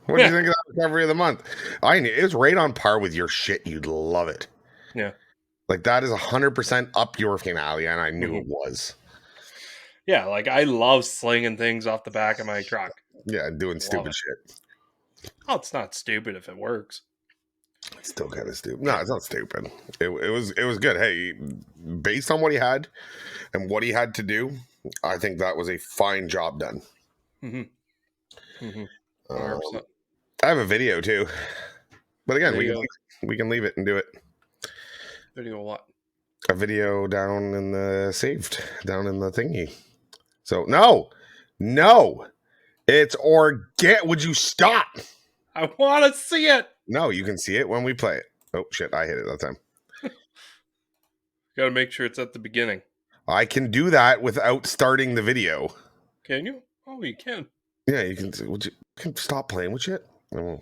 What do you think of that recovery of the month? It was right on par with your shit. You'd love it. Yeah. Like that is 100% up your fucking alley, and I knew it was. Yeah, like I love slinging things off the back of my truck. Yeah, doing stupid shit. Oh, it's not stupid if it works. It's still kind of stupid. No, it's not stupid. It was good. Hey, based on what he had and what he had to do, I think that was a fine job done. Mm-hmm. Mm-hmm. 100%. I have a video too, but again, Video. we can leave it and do it. Video what? A video down in the thingy. So no, it's would you stop? I want to see it. No, you can see it when we play it. Oh shit, I hit it that time. Got to make sure it's at the beginning. I can do that without starting the video. Can you? Oh, you can. Yeah, you can. Would you stop playing with shit? Oh.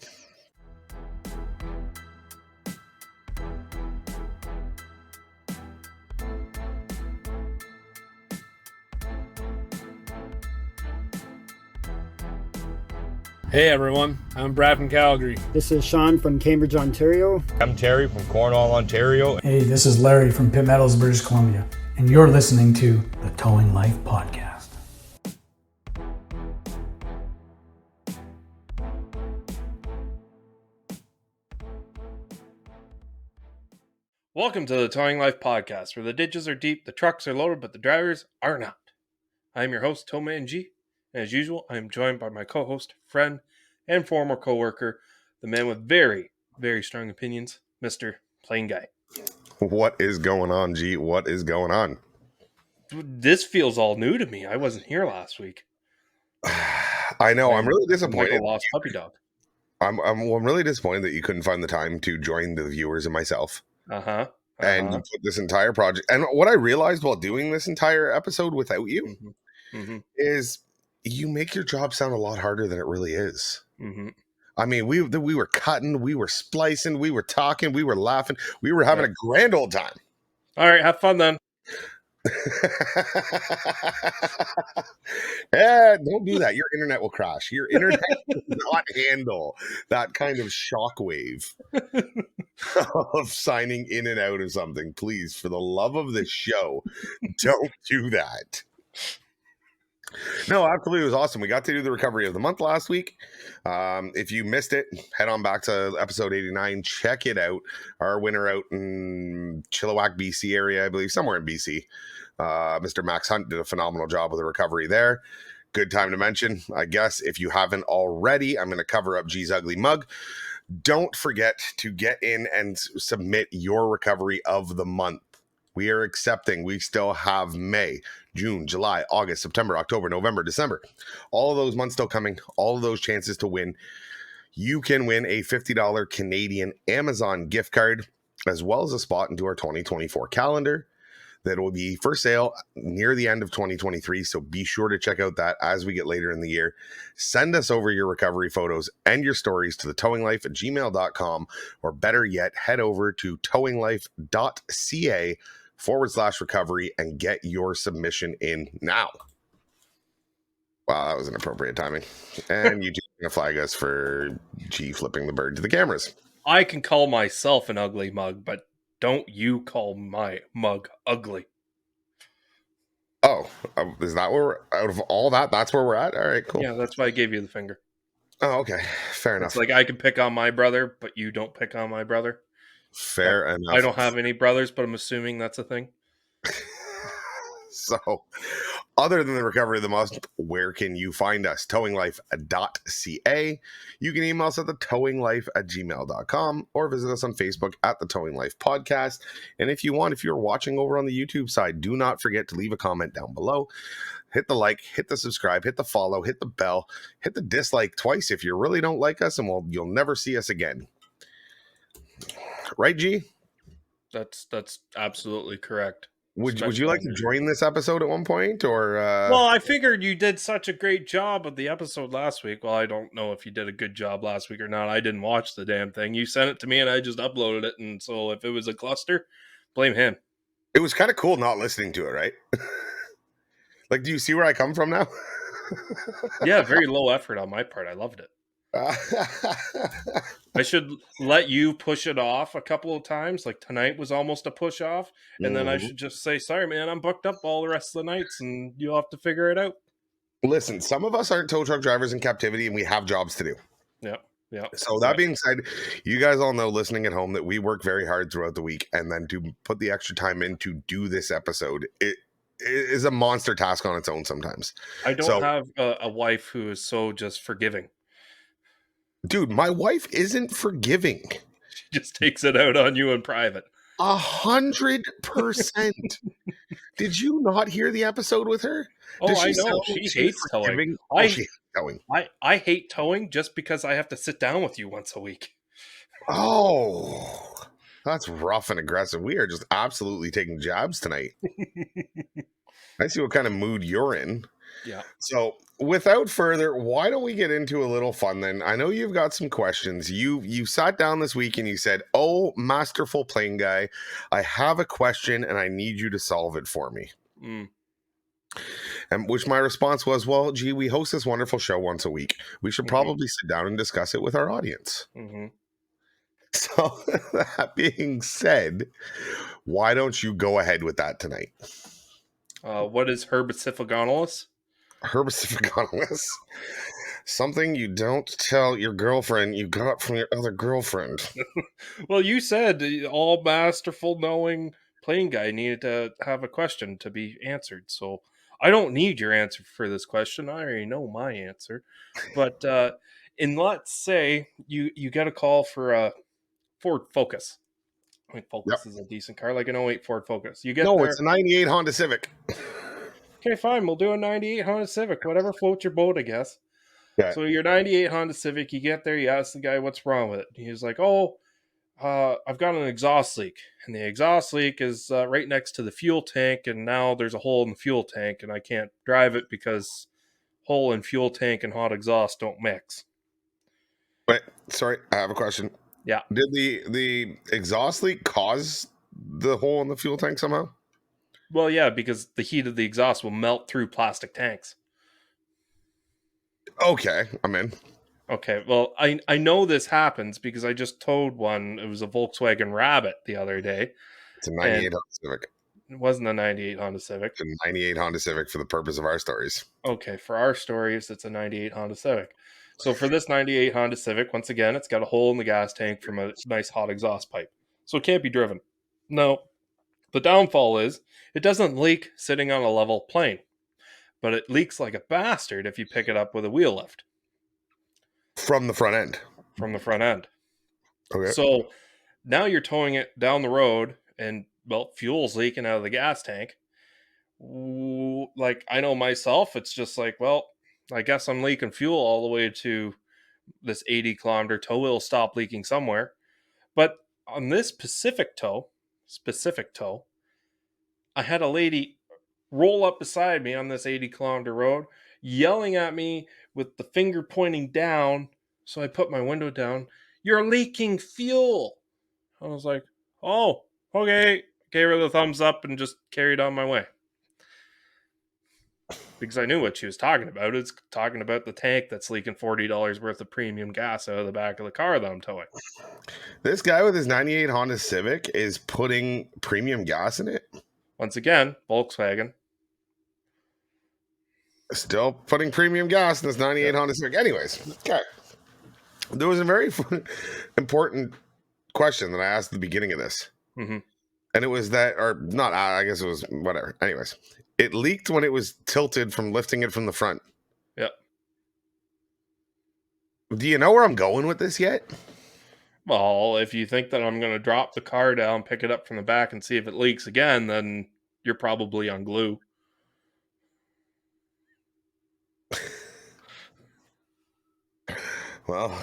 Hey everyone, I'm Brad from Calgary. This is Sean from Cambridge, Ontario. I'm Terry from Cornwall, Ontario. Hey, this is Larry from Pitt Meadows, British Columbia, and you're listening to the Towing Life Podcast. Welcome to the Towing Life Podcast, where the ditches are deep, the trucks are loaded, but the drivers are not. I'm your host, TowManG, and as usual, I am joined by my co-host, friend, and former co-worker, the man with very, very strong opinions, Mr. PlainGuy. What is going on, G? What is going on? This feels all new to me. I wasn't here last week. I know. I'm really disappointed. Like a lost puppy dog. I'm really disappointed that you couldn't find the time to join the viewers and myself. And you put this entire project. And what I realized while doing this entire episode without you is you make your job sound a lot harder than it really is. I mean, we were cutting, we were splicing, we were talking, we were laughing, we were having a grand old time. All right, have fun then. Don't do that. Your internet will crash. Your internet will not handle that kind of shockwave of signing in and out of something. Please, for the love of the show, don't do that. No, absolutely. It was awesome. We got to do the recovery of the month last week. If you missed it, head on back to episode 89. Check it out. Our winner out in Chilliwack, BC area, I believe, somewhere in BC. Mr. Max Hunt did a phenomenal job with the recovery there. Good time to mention, I guess, if you haven't already, I'm going to cover up G's Ugly Mug. Don't forget to get in and submit your recovery of the month. We are accepting. We still have May, June, July, August, September, October, November, December. All of those months still coming. All of those chances to win. You can win a $50 Canadian Amazon gift card, as well as a spot into our 2024 calendar that will be for sale near the end of 2023. So be sure to check out that as we get later in the year. Send us over your recovery photos and your stories to thetowinglife@gmail.com, or better yet, head over to towinglife.ca/recovery and get your submission in now. Wow, that was inappropriate timing. And you just gonna flag us for G flipping the bird to the cameras. I can call myself an ugly mug, but don't you call my mug ugly. Oh, is that where out of all that, that's where we're at? All right, cool. Yeah, that's why I gave you the finger. Oh, okay. Fair enough. It's like I can pick on my brother, but you don't pick on my brother. Fair enough. I don't have any brothers, but I'm assuming that's a thing. So, other than the recovery of the month, where can you find us? towinglife.ca. You can email us at thetowinglife@gmail.com, or visit us on Facebook at the Towing Life Podcast. And if you're watching over on the YouTube side, do not forget to leave a comment down below. Hit the like, hit the subscribe, hit the follow, hit the bell, hit the dislike twice if you really don't like us, and you'll never see us again. Right, G? That's absolutely correct. Would you like to join this episode at one point, or? Well, I figured you did such a great job of the episode last week. Well, I don't know if you did a good job last week or not. I didn't watch the damn thing. You sent it to me, and I just uploaded it. And so, if it was a cluster, blame him. It was kind of cool not listening to it, right? Like, do you see where I come from now? Yeah, very low effort on my part. I loved it. I should let you push it off a couple of times. Like tonight was almost a push off. And then I Mhm. should just say, sorry, man, I'm booked up all the rest of the nights and you'll have to figure it out. Listen, some of us aren't tow truck drivers in captivity and we have jobs to do. Yeah. Yeah. So that being said, you guys all know listening at home that we work very hard throughout the week, and then to put the extra time in to do this episode, it is a monster task on its own sometimes. I don't So, have a wife who is so just forgiving. dude, my wife isn't forgiving. She just takes it out on you in private. 100%. Did you not hear the episode with her? Oh, Does I know. sound She she's hates towing. forgiving? Oh, she hates towing. I hate towing just because I have to sit down with you once a week. Oh, that's rough and aggressive. We are just absolutely taking jabs tonight. I see what kind of mood you're in. Yeah. So, without further, why don't we get into a little fun then? I know you've got some questions. You sat down this week and you said, "Oh, masterful plane guy, I have a question and I need you to solve it for me." Mm. And which my response was, "Well, gee, we host this wonderful show once a week. We should Mhm. probably sit down and discuss it with our audience." Mm-hmm. So, that being said, why don't you go ahead with that tonight? What is herbicifogonolus? Herbicifogonolus. Something you don't tell your girlfriend you got from your other girlfriend. Well, you said all masterful knowing plane guy needed to have a question to be answered. So I don't need your answer for this question. I already know my answer. But in let's say you get a call for a Ford Focus. I think Focus is a decent car, like an '08 Ford Focus. You get No, there. it's a 98 Honda Civic. Okay, fine. We'll do a 98 Honda Civic. Whatever floats your boat, I guess. Yeah. So your 98 Honda Civic, you get there, you ask the guy what's wrong with it. He's like, oh, I've got an exhaust leak. And the exhaust leak is right next to the fuel tank, and now there's a hole in the fuel tank, and I can't drive it because hole in fuel tank and hot exhaust don't mix. Wait, sorry, I have a question. Yeah. Did the exhaust leak cause the hole in the fuel tank somehow? Well, yeah, because the heat of the exhaust will melt through plastic tanks. Okay, I'm in. Okay, well, I know this happens because I just towed one. It was a Volkswagen Rabbit the other day. It's a 98 Honda Civic. It wasn't a 98 Honda Civic. It's a 98 Honda Civic for the purpose of our stories. Okay, for our stories, it's a 98 Honda Civic. So for this 98 Honda Civic, once again, it's got a hole in the gas tank from a nice hot exhaust pipe. So it can't be driven. No. The downfall is it doesn't leak sitting on a level plane, but it leaks like a bastard if you pick it up with a wheel lift From the front end. from the front end. Okay. So now you're towing it down the road and, well, fuel's leaking out of the gas tank. Like, I know myself, it's just like, well, I guess I'm leaking fuel all the way to this 80-kilometer tow. Will stop leaking somewhere. But on this specific tow, I had a lady roll up beside me on this 80-kilometer road, yelling at me with the finger pointing down. So I put my window down. You're leaking fuel. I was like, oh, okay. Gave her the thumbs up and just carried on my way. Because I knew what she was talking about. It's talking about the tank that's leaking $40 worth of premium gas out of the back of the car that I'm towing. This guy with his 98 Honda Civic is putting premium gas in it. Once again, Volkswagen. Still putting premium gas in this 98 Honda Civic. Anyways, okay. There was a very important question that I asked at the beginning of this. Mm-hmm. And it was that, or not, I guess it was whatever. Anyways, it leaked when it was tilted from lifting it from the front. Yep. Do you know where I'm going with this yet? Well, if you think that I'm going to drop the car down, pick it up from the back, and see if it leaks again, then you're probably on glue. Well,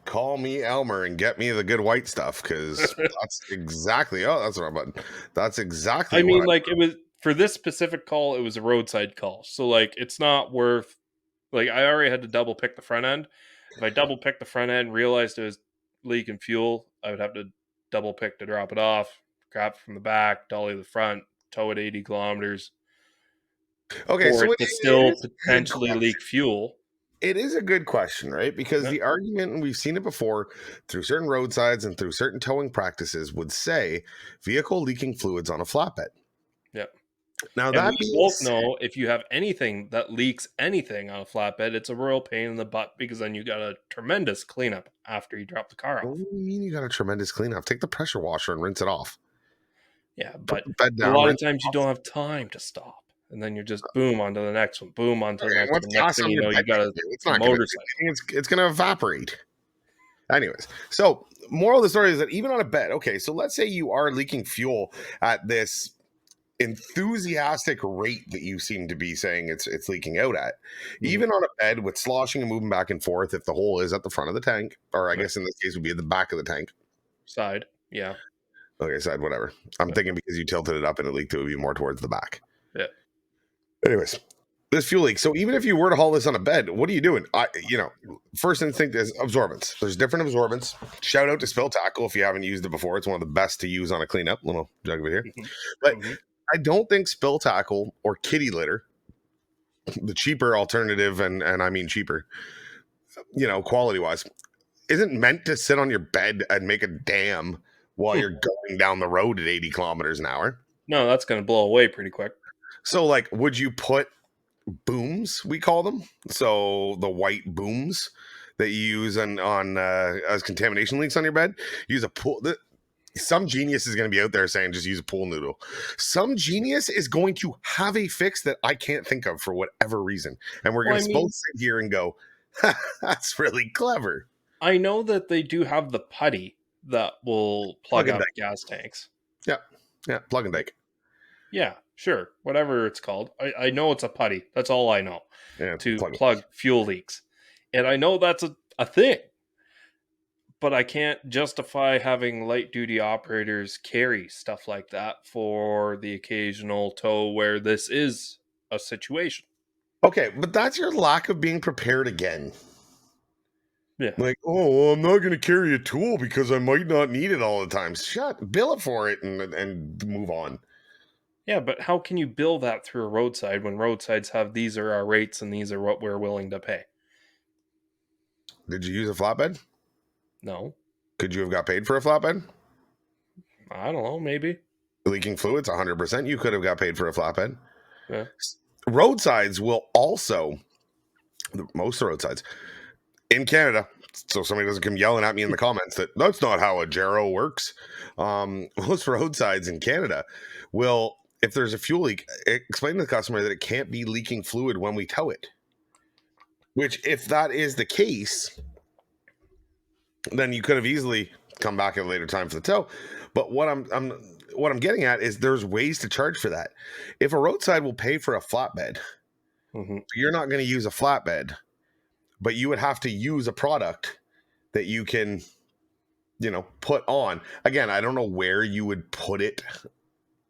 call me Elmer and get me the good white stuff, because that's exactly. Oh, that's what I'm about. That's exactly. I mean, like, it was for this specific call. It was a roadside call, so like, it's not worth. Like, I already had to double pick the front end. If I double picked the front end, realized it was leaking fuel, I would have to double pick to drop it off, grab it from the back, dolly the front, tow it 80 kilometers. Okay, for so it to still potentially leak fuel. it is a good question, right? Because Yeah. the argument, and we've seen it before through certain roadsides and through certain towing practices, would say vehicle leaking fluids on a flatbed. Yeah. Now, And that we being both said, know if you have anything that leaks anything on a flatbed, it's a real pain in the butt because then you got a tremendous cleanup after you drop the car what off. do you mean you got a tremendous cleanup? Take the pressure washer and rinse it off. Yeah, Put but the bed a down, lot of rinse it times you off. don't have time to stop. And then you're just boom onto the next one, boom onto the Okay, next what's one. Next gas thing on you your know, bed you got gonna a do? It's not gonna. motorcycle. It's gonna evaporate. Anyways, so moral of the story is that even on a bed, okay, so let's say you are leaking fuel at this enthusiastic rate that you seem to be saying it's leaking out at. Even on a bed with sloshing and moving back and forth, if the hole is at the front of the tank, or I Yeah. guess in this case would be at the back of the tank. Side. Yeah. Okay, side, whatever. I'm Yeah. thinking because you tilted it up and it leaked, it would be more towards the back. Yeah. Anyways, this fuel leak. So even if you were to haul this on a bed, what are you doing? First instinct is absorbents. There's different absorbents. Shout out to Spill Tackle if you haven't used it before. It's one of the best to use on a cleanup. Little jug over here. Mhm. But Mhm. I don't think Spill Tackle or kitty litter, the cheaper alternative, and I mean cheaper, quality wise, isn't meant to sit on your bed and make a dam while you're going down the road at 80 kilometers an hour. No, that's going to blow away pretty quick. So, like, would you put booms, we call them, so the white booms that you use on as contamination leaks on your bed, use a pool? Some genius is going to be out there saying just use a pool noodle. Some genius is going to have a fix that I can't think of for whatever reason, and we're Well, going to both sit here and go, that's really clever. I know that they do have the putty that will plug Plug and up dike. gas tanks. Yeah, plug and dike. Yeah, sure. Whatever it's called. I know it's a putty. That's all I know. Yeah, To plug. plug fuel leaks. And I know that's a thing. But I can't justify having light duty operators carry stuff like that for the occasional tow where this is a situation. Okay, but that's your lack of being prepared again. Yeah. Like, oh, I'm not going to carry a tool because I might not need it all the time. Bill it for it and move on. Yeah, but how can you bill that through a roadside when roadsides have these are our rates and these are what we're willing to pay? Did you use a flatbed? No. Could you have got paid for a flatbed? I don't know, maybe. Leaking fluids, 100%. You could have got paid for a flatbed. Yeah. Roadsides will also, most roadsides in Canada, so somebody doesn't come yelling at me in the comments that that's not how a Gero works. Most roadsides in Canada will, if there's a fuel leak, explain to the customer that it can't be leaking fluid when we tow it. Which, if that is the case, then you could have easily come back at a later time for the tow. But what I'm getting at is there's ways to charge for that. If a roadside will pay for a flatbed, you're not going to use a flatbed, but you would have to use a product that you can, put on. Again, I don't know where you would put it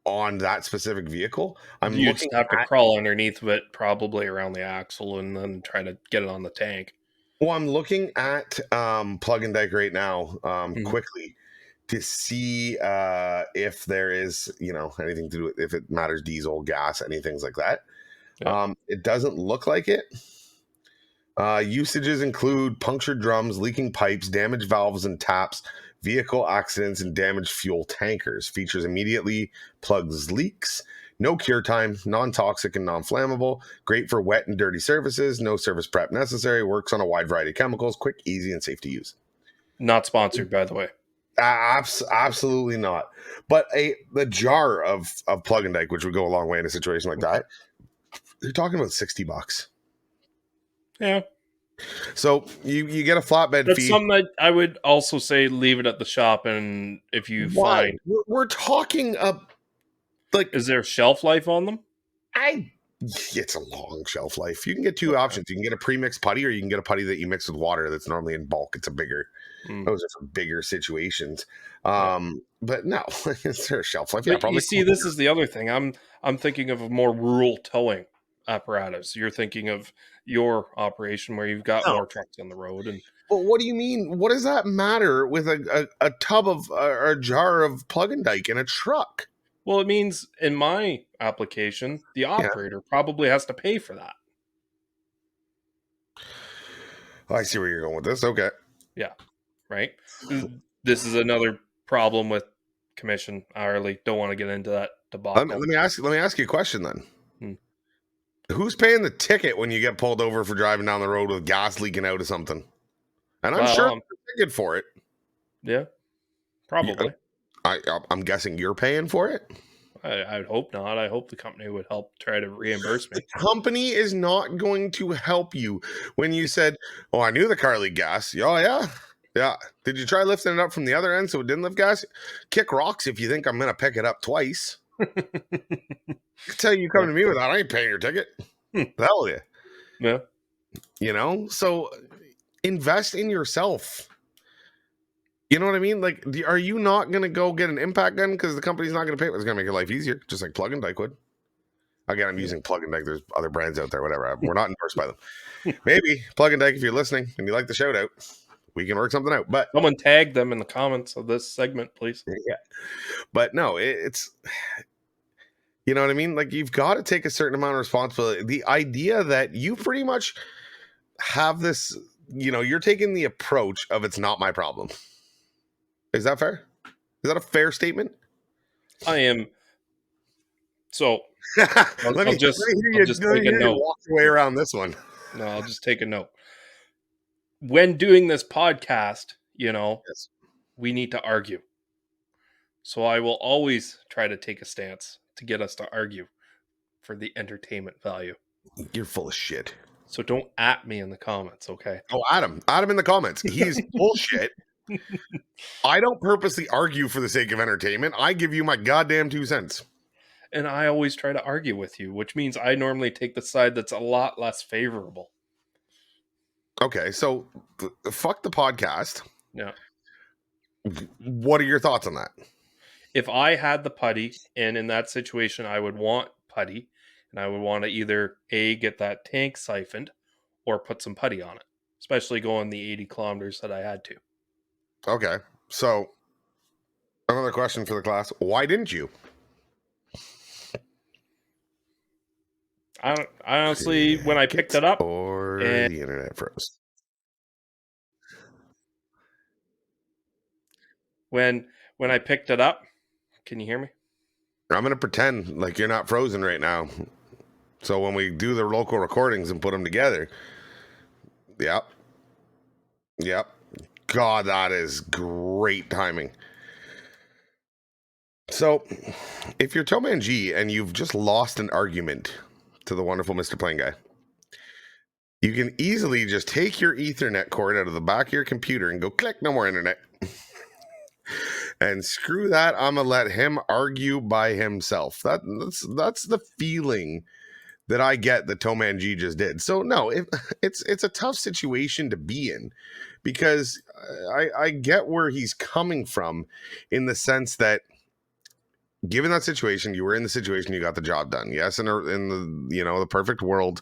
on that specific vehicle. I'm You looking just have to at, crawl underneath of it, probably around the axle, and then try to get it on the tank. well, I'm looking at plug and dike right now, quickly to see if there is, anything to do with, if it matters, diesel, gas, anything like that. Yeah. It doesn't look like it. Usages include punctured drums, leaking pipes, damaged valves and taps, vehicle accidents, and damaged fuel tankers. Features immediately plugs leaks. No cure time, non-toxic and non-flammable. Great for wet and dirty surfaces. No service prep necessary. Works on a wide variety of chemicals. Quick, easy, and safe to use. Not sponsored, by the way. Absolutely not. But the jar of plug and dike, which would go a long way in a situation like that, you're talking about $60. Yeah. So you get a flatbed That's fee. something that I would also say leave it at the shop, and if you Why? find... We're talking Is there shelf life on them? it's a long shelf life. You can get two options. You can get a pre-mixed putty, or you can get a putty that you mix with water that's normally in bulk. It's a bigger, those are for bigger situations. But no, is there a shelf life? Yeah, But probably. you see, this is the other thing. I'm thinking of a more rural towing apparatus. You're thinking of your operation where you've got No. more trucks on the road. And But what do you mean? What does that matter with a tub of or a jar of plug and dike in a truck? well, it means in my application, the operator probably has to pay for that. I see where you're going with this. Okay. right? This is another problem with commission hourly. Don't want to get into that debacle. Let me ask you a question then. Hmm. Who's paying the ticket when you get pulled over for driving down the road with gas leaking out of something? And I'm Well, sure there's a ticket for it. Yeah, probably. I'm guessing you're paying for it. I'd hope not. I hope the company would help try to reimburse me. The company is not going to help you when you said, "Oh, I knew the car leaked gas." Oh, yeah. Yeah. Did you try lifting it up from the other end so it didn't lift gas? Kick rocks if you think I'm going to pick it up twice. I tell you come to me with that. I ain't paying your ticket. The hell with you. Yeah. You know? So invest in yourself. You know what I mean? Like, are you not going to go get an impact gun because the company's not going to pay? It's going to make your life easier, just like Plug and Dyke would. Again, I'm using Plug and Dyke. There's other brands out there, whatever. We're not endorsed by them. Maybe Plug and Dyke, if you're listening and you like the shout out, we can work something out. But Someone tag them in the comments of this segment, please. yeah, but no, it's you know what I mean. Like, you've got to take a certain amount of responsibility. The idea that you pretty much have this, you're taking the approach of it's not my problem. Is that fair? Is that a fair statement? I am. So I'll just take a note. Walk your way around this one. No, I'll just take a note. When doing this podcast, Yes. we need to argue. So I will always try to take a stance to get us to argue for the entertainment value. You're full of shit. So don't at me in the comments, okay? Oh, Adam in the comments. He's bullshit. I don't purposely argue for the sake of entertainment. I give you my goddamn 2 cents. And I always try to argue with you, which means I normally take the side that's a lot less favorable. Okay, so fuck the podcast. Yeah. What are your thoughts on that? If I had the putty, and in that situation, I would want putty, and I would want to either A, get that tank siphoned, or put some putty on it, especially going the 80 kilometers that I had to. Okay, so another question for the class. Why didn't you? I honestly, when I picked it up, or the internet froze. When I picked it up, can you hear me? I'm gonna pretend like you're not frozen right now. So when we do the local recordings and put them together, yep. God, that is great timing. So, if you're TowManG and you've just lost an argument to the wonderful Mr. PlainGuy, you can easily just take your Ethernet cord out of the back of your computer and go click, no more internet. And screw that, I'm gonna let him argue by himself. That's the feeling that I get that TowManG just did. So no, it's a tough situation to be in, because I get where he's coming from, in the sense that, given that situation, you were in the situation, you got the job done. Yes, in the the perfect world,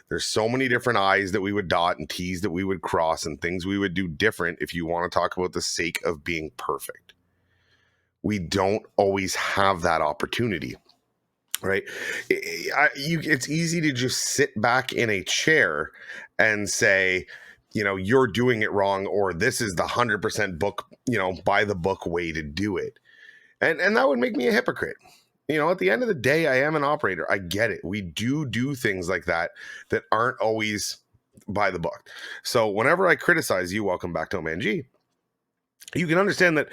there's so many different I's that we would dot and T's that we would cross and things we would do different if you want to talk about the sake of being perfect. We don't always have that opportunity, right? It's easy to just sit back in a chair and say, you're doing it wrong, or this is the 100% book, by the book way to do it. And that would make me a hypocrite. At the end of the day, I am an operator. I get it. We do things like that aren't always by the book. So whenever I criticize you, welcome back to TowManG, you can understand that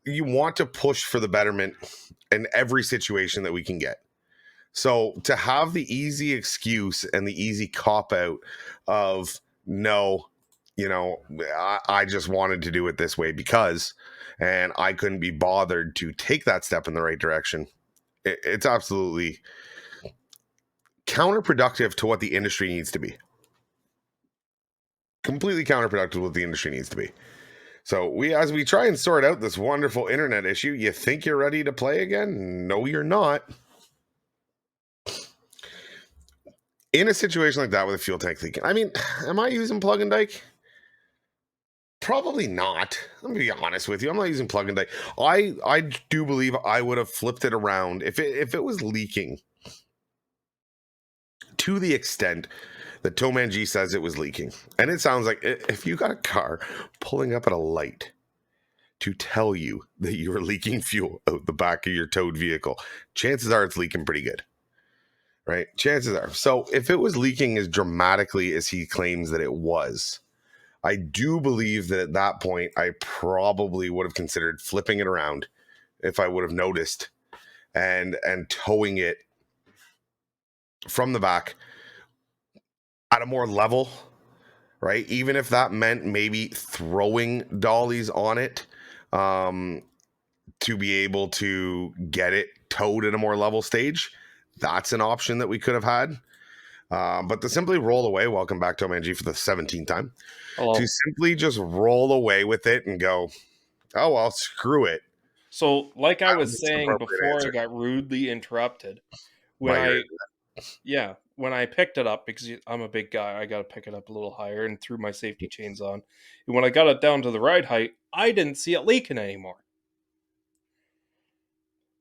you want to push for the betterment in every situation that we can get. So to have the easy excuse and the easy cop out of, no, I just wanted to do it this way because, and I couldn't be bothered to take that step in the right direction, it's absolutely counterproductive to what the industry needs to be. Completely counterproductive to what the industry needs to be. So as we try and sort out this wonderful internet issue, you think you're ready to play again? No, you're not. In a situation like that with a fuel tank leaking, I mean, am I using Plug and Dyke? Probably not. I'm gonna be honest with you. I'm not using Plug and Dyke. I do believe I would have flipped it around if it was leaking to the extent The TowManG says it was leaking. And it sounds like if you got a car pulling up at a light to tell you that you are leaking fuel out the back of your towed vehicle, chances are it's leaking pretty good, right? Chances are. So if it was leaking as dramatically as he claims that it was, I do believe that at that point, I probably would have considered flipping it around if I would have noticed and towing it from the back at a more level, right? Even if that meant maybe throwing dollies on it, to be able to get it towed in a more level stage. That's an option that we could have had. But to simply roll away, welcome back to TowManG for the 17th time. Hello. To simply just roll away with it and go, oh, well, screw it. So, like I That was was the saying appropriate before, answer. I got rudely interrupted. When By your- when I picked it up, because I'm a big guy, I got to pick it up a little higher and threw my safety chains on. And when I got it down to the ride height, I didn't see it leaking anymore.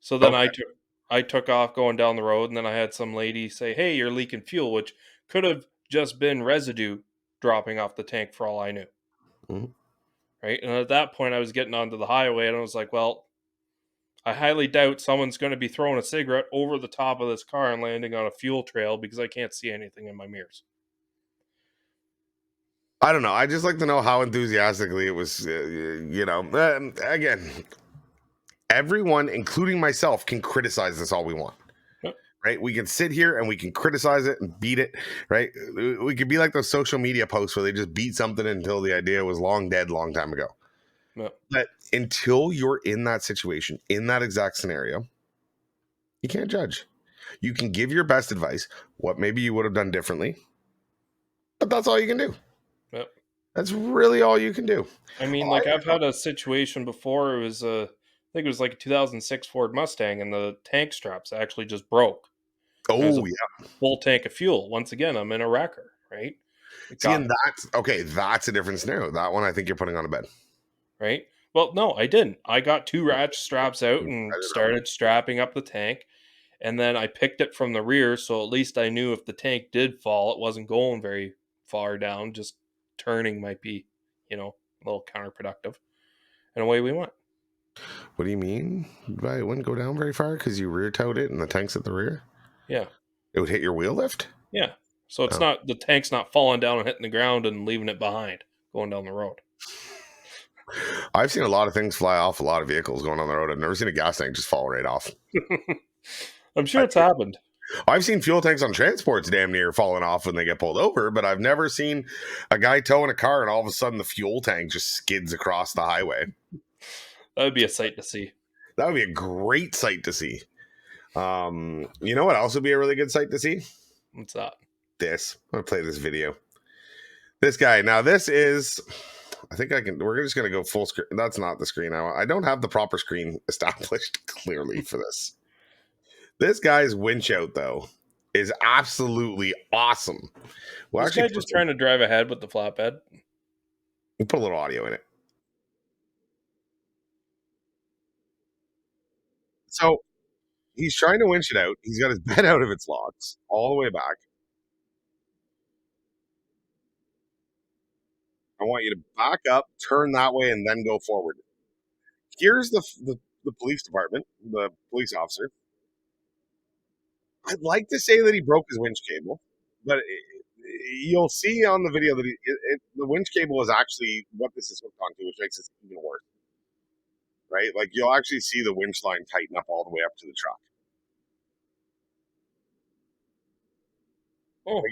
So then Okay. I took off going down the road, and then I had some lady say, "Hey, you're leaking fuel," which could have just been residue dropping off the tank for all I knew. Mhm. Right? And at that point, I was getting onto the highway, and I was like, "Well, I highly doubt someone's going to be throwing a cigarette over the top of this car and landing on a fuel trail because I can't see anything in my mirrors." I don't know. I just like to know how enthusiastically it was, again, everyone, including myself, can criticize this all we want. Yep. Right? We can sit here and we can criticize it and beat it, right? We could be like those social media posts where they just beat something until the idea was long dead, long time ago. Yep. But until you're in that situation, in that exact scenario, you can't judge. You can give your best advice, what maybe you would have done differently, but that's all you can do. Yep. That's really all you can do. I mean, like I've had a situation before. It was I think it was like a 2006 Ford Mustang, and the tank straps actually just broke. And it was a Oh, yeah. full tank of fuel. Once again, I'm in a wrecker, right? It See, got and that's okay. That's a different scenario. That one I think you're putting on a bed. right. Well, no, I didn't. I got two ratchet straps out I and don't know. started strapping up the tank, and then I picked it from the rear, so at least I knew if the tank did fall, it wasn't going very far down. Just turning might be, a little counterproductive. And away we went. What do you mean? It wouldn't go down very far because you rear towed it and the tank's at the rear? Yeah. It would hit your wheel lift? Yeah. So it's Oh. not the tank's not falling down and hitting the ground and leaving it behind going down the road. I've seen a lot of things fly off a lot of vehicles going on the road. I've never seen a gas tank just fall right off. I'm sure it's happened. I've seen fuel tanks on transports damn near falling off when they get pulled over, but I've never seen a guy towing a car and all of a sudden the fuel tank just skids across the highway. That would be a sight to see. That would be a great sight to see. You know what else would be a really good sight to see? What's that? This. I'm gonna play this video. This guy. Now this is. I think I can. We're just gonna go full screen. That's not the screen I don't have the proper screen established clearly for this. This guy's winch out though is absolutely awesome. Well, This guy just trying to drive ahead with the flatbed. we'll put a little audio in it. So he's trying to winch it out. He's got his bed out of its locks all the way back. I want you to back up, turn that way, and then go forward. Here's the police department, the police officer. I'd like to say that he broke his winch cable, but you'll see on the video that the winch cable is actually what this is hooked onto, which makes it even worse. Right? Like you'll actually see the winch line tighten up all the way up to the truck. Oh, Like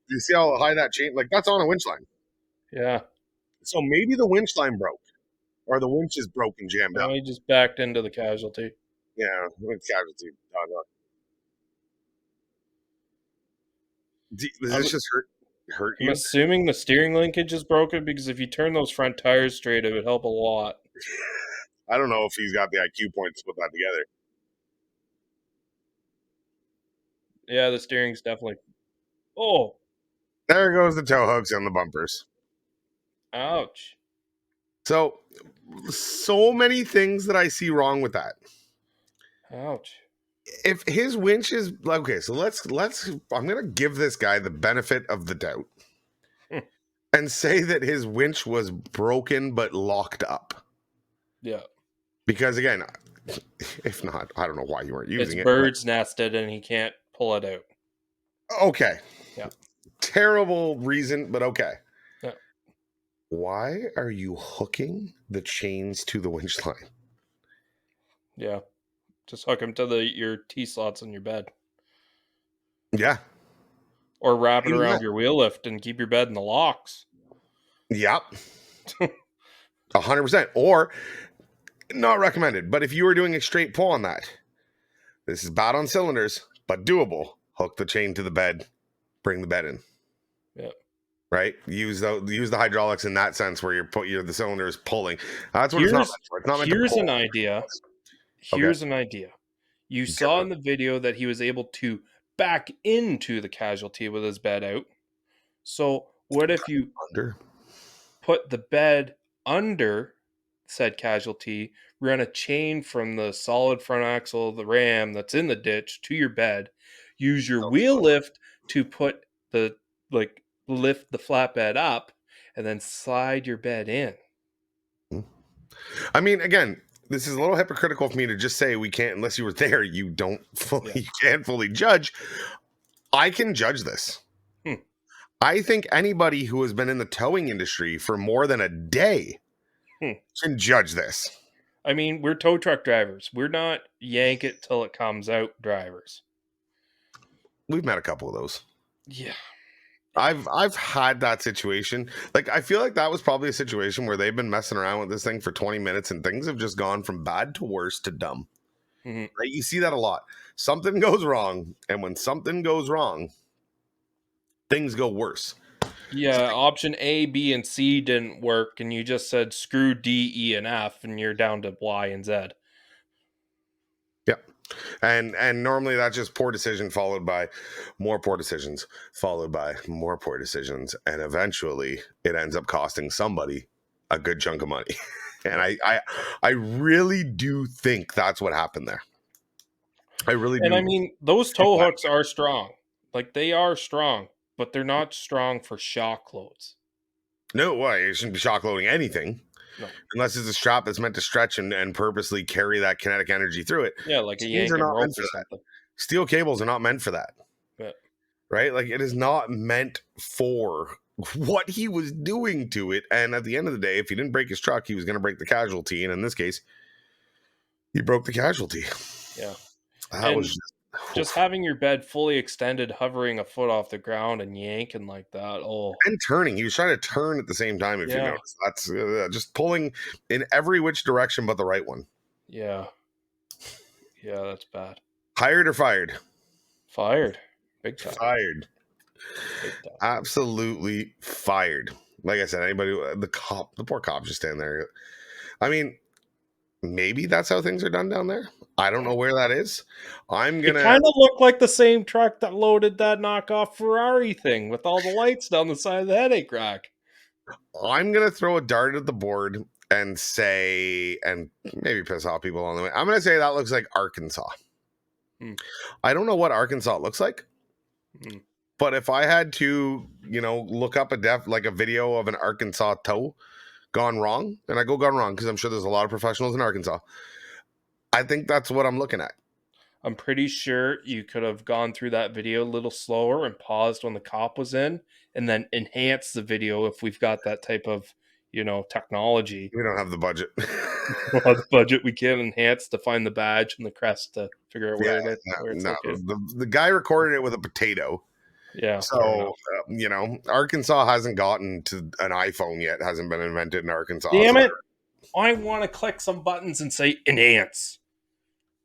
you see how high that chain? Like that's on a winch line. yeah. So maybe the winch line broke, or the winch is broke and jammed up. Now he just backed into the casualty. Yeah, casualty. Does this just hurt I'm you? assuming the steering linkage is broken because if you turn those front tires straight, it would help a lot. I don't know if he's got the IQ points to put that together. Yeah, the steering's definitely. Oh, There goes the tow hooks on the bumpers. ouch. So many things that I see wrong with that. Ouch. if his winch is okay, so let's I'm gonna give this guy the benefit of the doubt Hmm. and say that his winch was broken but locked up. Yeah. Because again, if not, I don't know why you weren't It's using it. bird's nested and he can't pull it out. Okay. Yeah. Terrible reason, but okay. Yeah. Why are you hooking the chains to the winch line? Yeah. Just hook him to your T-slots in your bed. Yeah. Or wrap it Even around that. your wheel lift and keep your bed in the locks. Yep. 100%. Or not recommended. But if you were doing a straight pull on that, this is bad on cylinders, but doable. Hook the chain to the bed, bring the bed in. Yeah. Right? Use the hydraulics in that sense where the cylinder is pulling. That's what it's not meant for. It's not meant to Here's pull. an idea. Here's an idea. You saw in the video that he was able to back into the casualty with his bed out. So what if you put the bed under said casualty, run a chain from the solid front axle of the ram that's in the ditch to your bed, use your wheel lift to put lift the flatbed up, and then slide your bed in. I mean, again, this is a little hypocritical for me to just say we can't unless you were there. You can't fully judge. I can judge this. I think anybody who has been in the towing industry for more than a day can judge this. I mean, we're tow truck drivers. We're not yank it till it comes out drivers. We've met a couple of those. Yeah. I've had that situation. Like, I feel like that was probably a situation where they've been messing around with this thing for 20 minutes and things have just gone from bad to worse to dumb. Right? You see that a lot. Something goes wrong, and when something goes wrong, things go worse. Yeah, option A, B, and C didn't work, and you just said screw D, E, and F, and you're down to Y and Z. Yeah. And normally that's just poor decision followed by more poor decisions, followed by more poor decisions, and eventually it ends up costing somebody a good chunk of money. And I really do think that's what happened there. I really do. And I mean, those tow hooks are strong. Like, they are strong, but they're not strong for shock loads. No way. You shouldn't be shock loading anything. No. Unless it's a strap that's meant to stretch and purposely carry that kinetic energy through it. Yeah, like a Chains yanking rope or something. Steel cables are not meant for that. Yeah. Right? Like, it is not meant for what he was doing to it. And at the end of the day, if he didn't break his truck, he was going to break the casualty. And in this case, he broke the casualty. Yeah. That was just having your bed fully extended, hovering a foot off the ground and yanking like that. Oh, and turning. He was trying to turn at the same time. If you notice, that's just pulling in every which direction but the right one. Yeah. Yeah, that's bad. Hired or fired? Fired. Big time. Fired. Big time. Absolutely fired. Like I said, anybody, the poor cop just standing there. I mean, maybe that's how things are done down there. I don't know where that is. It kind of looked like the same truck that loaded that knockoff Ferrari thing with all the lights down the side of the headache rack. I'm gonna throw a dart at the board and say, and maybe piss off people along the way. I'm gonna say that looks like Arkansas. I don't know what Arkansas looks like, but if I had to, look up a video of an Arkansas tow gone wrong, and I go gone wrong because I'm sure there's a lot of professionals in Arkansas. I think that's what I'm looking at. I'm pretty sure you could have gone through that video a little slower and paused when the cop was in, and then enhanced the video if we've got that type of, technology. We don't have the budget. The budget we can enhance to find the badge and the crest to figure out where it is. The guy recorded it with a potato. Yeah. So, Arkansas hasn't gotten to an iPhone yet. Hasn't been invented in Arkansas. Damn it. I want to click some buttons and say enhance.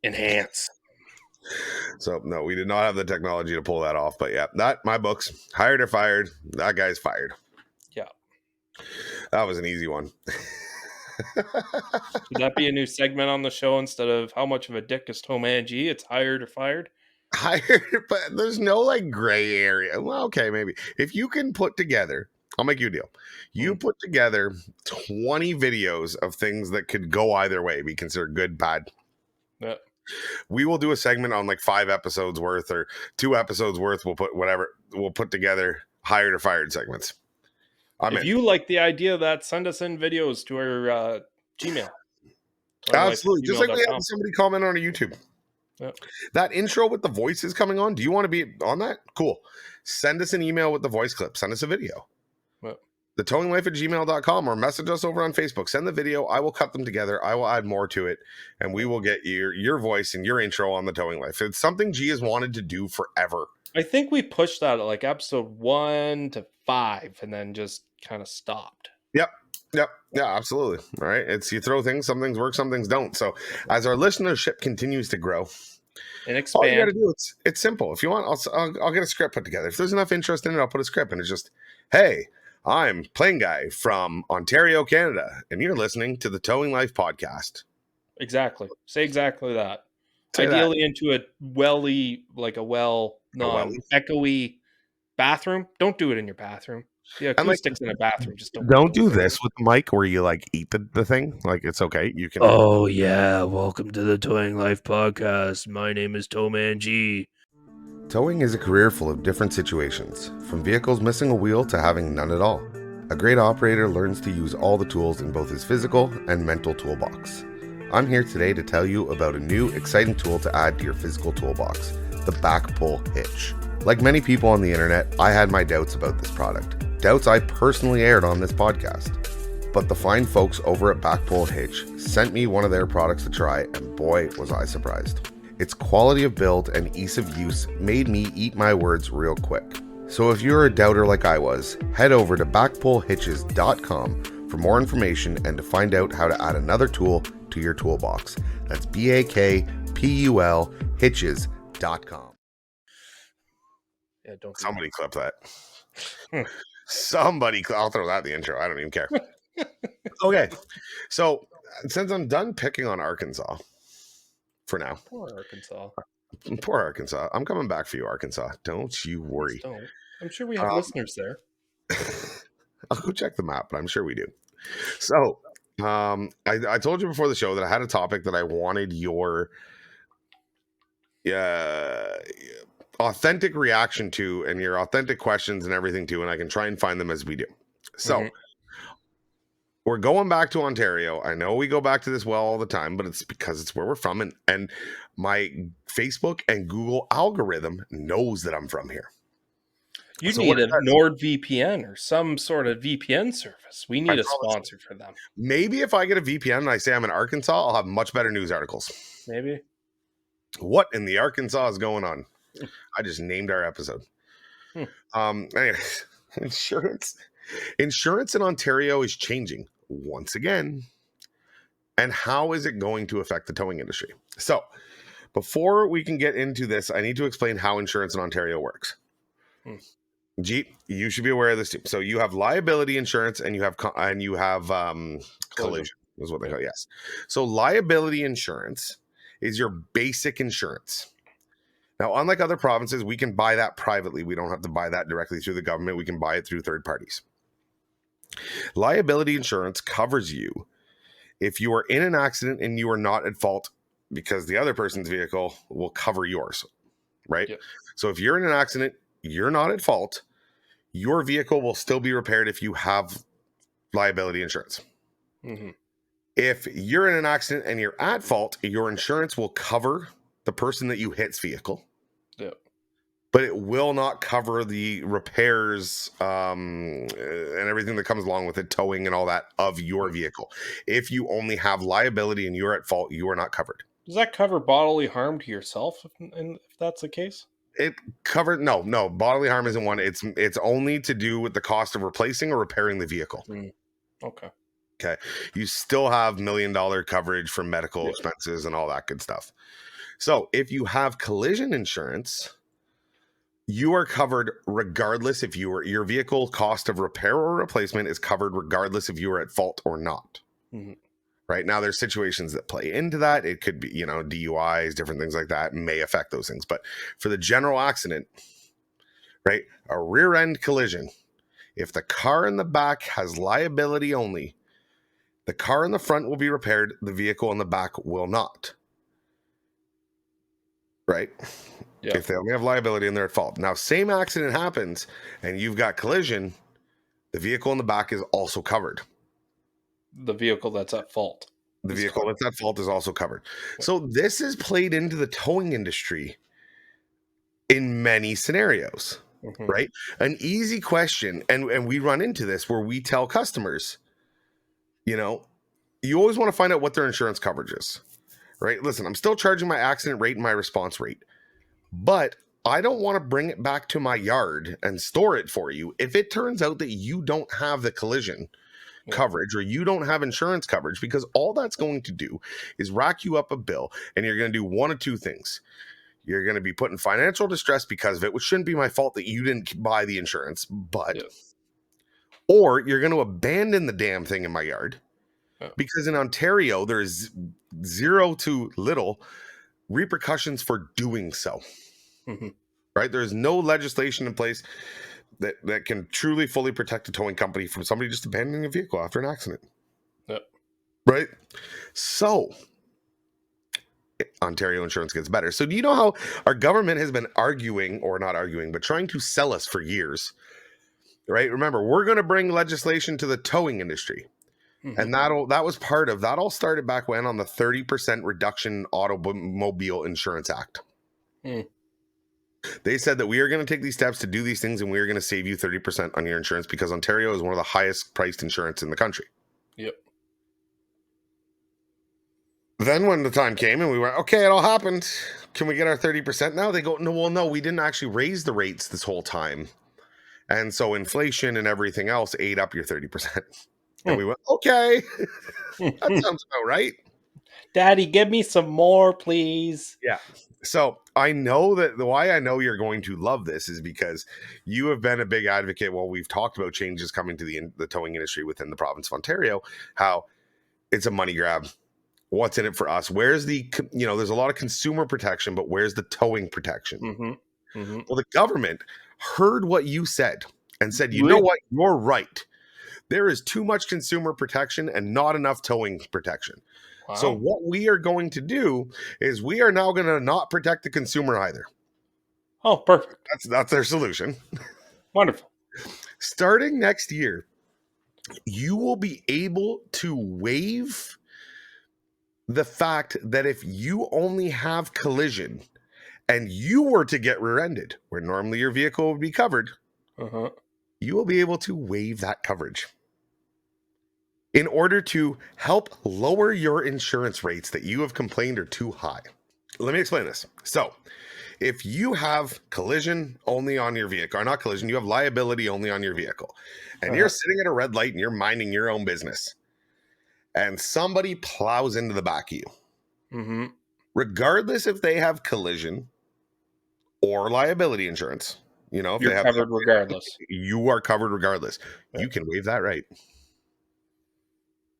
Enhance. So, no, we did not have the technology to pull that off. But yeah, my books, hired or fired, that guy's fired. Yeah. That was an easy one. Should that be a new segment on the show instead of how much of a dick is TowManG? It's hired or fired? Hired, but there's no gray area. Well, okay, maybe. If you can put together, I'll make you a deal. You put together 20 videos of things that could go either way, be considered good, bad. Yeah. We will do a segment on like 5 episodes worth or 2 episodes worth. We'll put together hired or fired segments. If you like the idea of that, send us in videos to our Gmail. Absolutely. Just like we had townglife@gmail.com. somebody comment on our YouTube. Yep. That intro with the voices coming on, do you want to be on that? Cool. Send us an email with the voice clip. Send us a video. Yep. thetowinglife@gmail.com or message us over on Facebook. Send the video. I will cut them together. I will add more to it, and we will get your voice and your intro on the Towing Life. It's something G has wanted to do forever. I think we pushed that at like episode 1 to 5 and then just kind of stopped. Yep. Yeah, absolutely. All right. It's you throw things, some things work, some things don't. So as our listenership continues to grow and all you got to expand, do, it's simple. If you want, I'll get a script put together. If there's enough interest in it, I'll put a script. And it's just, hey, I'm PlainGuy from Ontario, Canada, and you're listening to the Towing Life podcast. exactly. Say exactly that. Say that. Ideally into a welly, like a echoey bathroom. Don't do it in your bathroom. The And, like, acoustics in a bathroom just Don't do this with the mic where you like eat the thing. Like it's okay. You can. Oh yeah, welcome to the Towing Life podcast. My name is TowManG. Towing is a career full of different situations, from vehicles missing a wheel to having none at all. A great operator learns to use all the tools in both his physical and mental toolbox. I'm here today to tell you about a new, exciting tool to add to your physical toolbox, the BakPul hitch. Like many people on the internet, I had my doubts about this product. Doubts I personally aired on this podcast. But the fine folks over at BakPul Hitch sent me one of their products to try, and boy, was I surprised. Its quality of build and ease of use made me eat my words real quick. So if you're a doubter like I was, head over to bakpulhitches.com for more information and to find out how to add another tool to your toolbox. That's BAKPUL hitches.com. Yeah, don't. Somebody clip that. I'll throw that in the intro. I don't even care. Okay. So since I'm done picking on Arkansas for now. Poor Arkansas. Poor Arkansas. I'm coming back for you, Arkansas. Don't you worry. Don't. I'm sure we have listeners there. I'll go check the map, but I'm sure we do. So I told you before the show that I had a topic that I wanted your authentic reaction to and your authentic questions and everything too, and I can try and find them as we do. So we're going back to Ontario. I know we go back to this well all the time, but it's because it's where we're from, and my Facebook and Google algorithm knows that I'm from here. You need a NordVPN or some sort of VPN service. We need a sponsor for them. Maybe if I get a VPN and I say I'm in Arkansas, I'll have much better news articles. Maybe. What in the Arkansas is going on? I just named our episode. Anyway, insurance in Ontario is changing once again. And how is it going to affect the towing industry? So before we can get into this, I need to explain how insurance in Ontario works. G, you should be aware of this too. So you have liability insurance and you have collision is what they call it. Yes. So liability insurance is your basic insurance. Now, unlike other provinces, we can buy that privately. We don't have to buy that directly through the government. We can buy it through third parties. Liability insurance covers you if you are in an accident and you are not at fault, because the other person's vehicle will cover yours, right? Yep. So if you're in an accident, you're not at fault, your vehicle will still be repaired if you have liability insurance. If you're in an accident and you're at fault, your insurance will cover the person that you hit's vehicle. Yep. But it will not cover the repairs and everything that comes along with it, towing and all that of your vehicle. If you only have liability and you're at fault, you are not covered. Does that cover bodily harm to yourself if that's the case? It covered no bodily harm isn't one. It's only to do with the cost of replacing or repairing the vehicle. Okay. You still have $1 million coverage for medical expenses and all that good stuff. So if you have collision insurance, you are covered regardless if your vehicle cost of repair or replacement is covered regardless if you are at fault or not. Right now, there's situations that play into that. It could be, DUIs, different things like that may affect those things. But for the general accident, right, a rear end collision, if the car in the back has liability only, the car in the front will be repaired. The vehicle in the back will not. right? Yeah. If they only have liability and they're at fault. Now, same accident happens and you've got collision, the vehicle in the back is also covered. The vehicle that's at fault. The is vehicle covered. that's at fault is also covered. So this is played into the towing industry in many scenarios, Mhm. right? An easy question, and we run into this where we tell customers, you always want to find out what their insurance coverage is, right? Listen, I'm still charging my accident rate and my response rate, but I don't want to bring it back to my yard and store it for you if it turns out that you don't have the collision coverage or you don't have insurance coverage, because all that's going to do is rack you up a bill, and you're going to do one of two things. You're going to be put in financial distress because of it, which shouldn't be my fault that you didn't buy the insurance, but Yeah. or you're going to abandon the damn thing in my yard, Yeah. because in Ontario there's zero to little repercussions for doing so. Mhm. Right? There's no legislation in place that can truly fully protect a towing company from somebody just abandoning a vehicle after an accident. Yep. Right? So Ontario insurance gets better. So do you know how our government has been arguing, or not arguing, but trying to sell us for years? Right? Remember, we're going to bring legislation to the towing industry. Mhm. And that was part of that all started back when on the 30% reduction in automobile insurance act. Mm. They said that we are going to take these steps to do these things, and we are going to save you 30% on your insurance, because Ontario is one of the highest priced insurance in the country. Yep. Then when the time came and we went, okay, it all happened, can we get our 30% now? They go, no, well, no, we didn't actually raise the rates this whole time. And so inflation and everything else ate up your 30%. And we went, okay, that sounds about right. Daddy, give me some more, please. Yeah. So I know that why I know you're going to love this is because you have been a big advocate. Well, we've talked about changes coming to the towing industry within the province of Ontario, how it's a money grab. What's in it for us? Where's there's a lot of consumer protection, but where's the towing protection? Mm-hmm. Mm-hmm. Well, the government heard what you said and said, you know what? You're right. There is too much consumer protection and not enough towing protection. Wow. So what we are going to do is we are now going to not protect the consumer either. Oh, perfect. That's their solution. Wonderful. Starting next year, you will be able to waive the fact that if you only have collision and you were to get rear-ended, where normally your vehicle would be covered, Uh-huh. you will be able to waive that coverage in order to help lower your insurance rates that you have complained are too high. Let me explain this. So, if you have collision only on your vehicle, or not collision, you have liability only on your vehicle, and you're sitting at a red light and you're minding your own business, and somebody plows into the back of you, Mm-hmm. regardless if they have collision or liability insurance, if You're they have covered regardless. you are covered regardless. You can waive that right.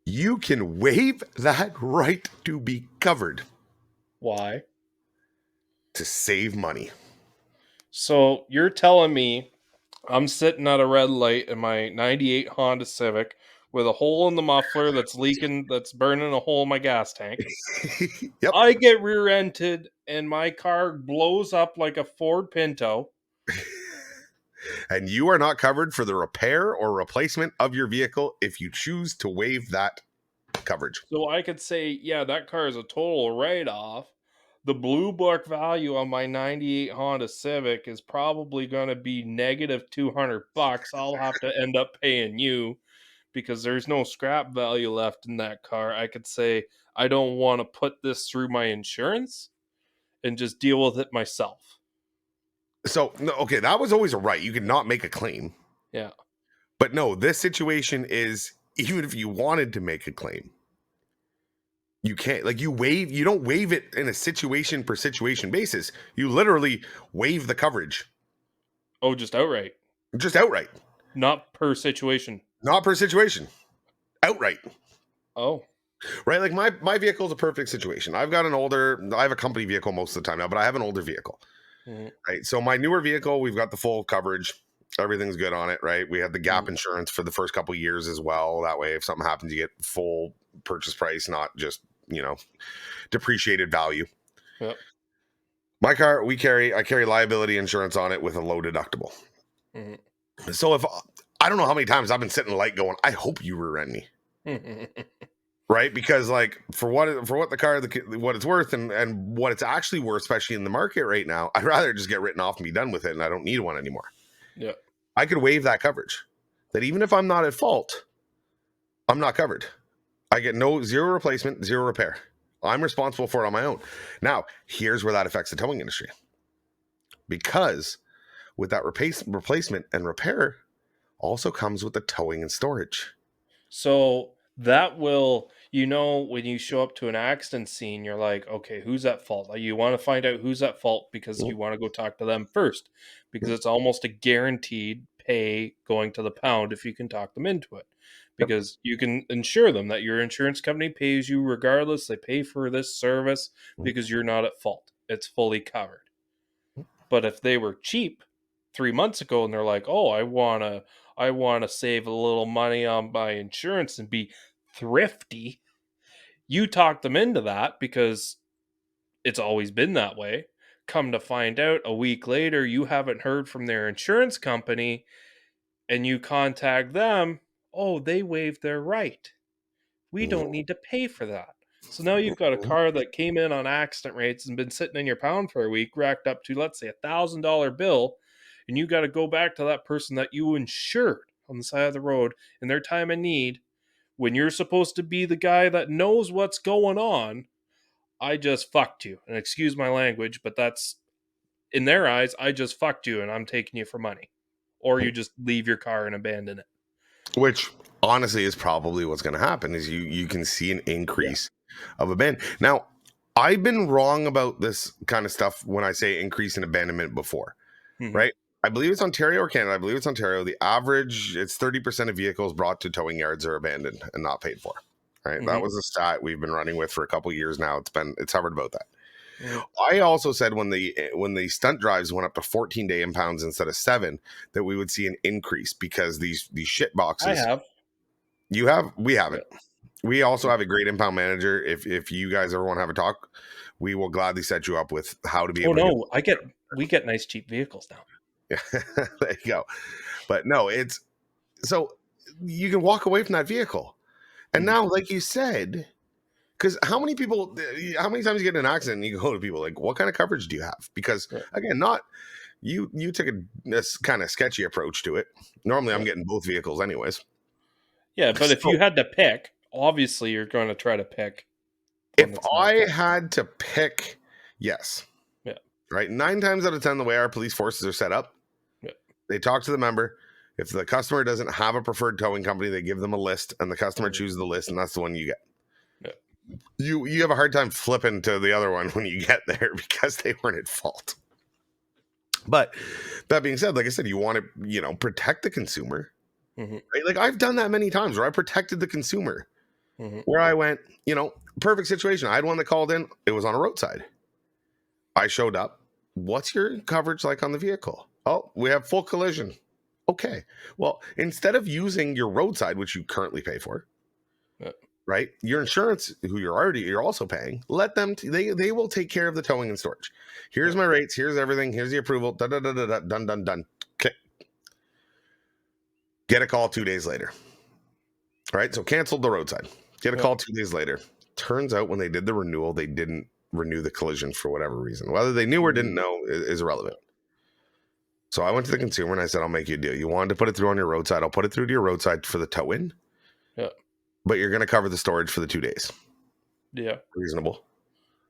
You can waive that right to be covered. Why? To save money. So you're telling me I'm sitting at a red light in my 98 Honda Civic with a hole in the muffler that's leaking, that's burning a hole in my gas tank. Yep. I get rear-ended and my car blows up like a Ford Pinto. And you are not covered for the repair or replacement of your vehicle if you choose to waive that coverage. So I could say, yeah, that car is a total write-off. The blue book value on my 98 Honda Civic is probably going to be negative $200. I'll have to end up paying you because there's no scrap value left in that car. I could say, I don't want to put this through my insurance and just deal with it myself. So, okay, that was always a right. You could not make a claim. Yeah. But no, this situation is, even if you wanted to make a claim, you can't. Like, you don't waive it in a situation per situation basis. You literally waive the coverage. Oh, just outright. Just outright. Not per situation. Not per situation. Outright. Oh. Right? Like my vehicle is a perfect situation. I have a company vehicle most of the time now, but I have an older vehicle. Mm-hmm. Right? So my newer vehicle, we've got the full coverage. Everything's good on it, right? We had the gap insurance for the first couple of years as well. That way, if something happens, you get full purchase price, not just, depreciated value. Yep. My car, I carry liability insurance on it with a low deductible. Mhm. So if I don't know how many times I've been sitting in the light going, I hope you rear end me. Right, because like for what the car, what it's worth, and what it's actually worth, especially in the market right now, I'd rather just get written off and be done with it, and I don't need one anymore. Yeah. I could waive that coverage. That even if I'm not at fault, I'm not covered. I get zero replacement, zero repair. I'm responsible for it on my own. Now, here's where that affects the towing industry, because with that replacement and repair also comes with the towing and storage. So that will, when you show up to an accident scene, you're like, okay, who's at fault? Like, you want to find out who's at fault because you want to go talk to them first, because it's almost a guaranteed pay going to the pound if you can talk them into it, because you can insure them that your insurance company pays you regardless. They pay for this service because you're not at fault. It's fully covered. But if they were cheap 3 months ago and they're like, oh, I want to save a little money on my insurance and be thrifty. You talk them into that because it's always been that way. Come to find out a week later, you haven't heard from their insurance company and you contact them. Oh, they waived their right. We don't need to pay for that. So now you've got a car that came in on accident rates and been sitting in your pound for a week, racked up to, let's say, $1,000 bill, and you got to go back to that person that you insured on the side of the road in their time of need when you're supposed to be the guy that knows what's going on. I just fucked you. And excuse my language, but that's, in their eyes, I just fucked you and I'm taking you for money. Or you just leave your car and abandon it. Which honestly is probably what's going to happen. Is you can see an increase of abandonment. Now, I've been wrong about this kind of stuff when I say increase in abandonment before, right? I believe it's Ontario or Canada. I believe it's Ontario. The average, it's 30% of vehicles brought to towing yards are abandoned and not paid for. Right, that was a stat we've been running with for a couple of years now. It's hovered about that. I also said when the stunt drives went up to 14-day impounds instead of 7, that we would see an increase because these shit boxes. I have. You have? We haven't. Yeah. We also have a great impound manager. If you guys ever want to have a talk, we will gladly set you up with how to be able to we get nice cheap vehicles now. Yeah, there you go. But no, it's so you can walk away from that vehicle. And now, like you said, because how many times you get in an accident and you go to people like, what kind of coverage do you have? Because again, not you took a kind of sketchy approach to it. Normally I'm getting both vehicles anyways. Yeah, but if you had to pick, obviously you're going to try to pick. If I had to pick, yes. Yeah. Right. 9 times out of 10, the way our police forces are set up, they talk to the member. If the customer doesn't have a preferred towing company, they give them a list and the customer chooses the list and that's the one you get. Yeah. You have a hard time flipping to the other one when you get there because they weren't at fault. But that being said, like I said, you want to, protect the consumer. Right? Like I've done that many times where I protected the consumer. Where I went, perfect situation. I had one that called in. It was on a roadside. I showed up. What's your coverage like on the vehicle? Oh, we have full collision. Okay. Well, instead of using your roadside, which you currently pay for, right? Your insurance, who you're also paying, let them. They will take care of the towing and storage. Here's my rates. Here's everything. Here's the approval. Done. Okay. Get a call 2 days later. Right. So canceled the roadside. Get a call 2 days later. Turns out when they did the renewal, they didn't renew the collision for whatever reason. Whether they knew or didn't know is irrelevant. So I went to the consumer and I said, I'll make you a deal. You wanted to put it through on your roadside. I'll put it through to your roadside for the tow-in. Yeah. But you're going to cover the storage for the 2 days. Yeah. Reasonable.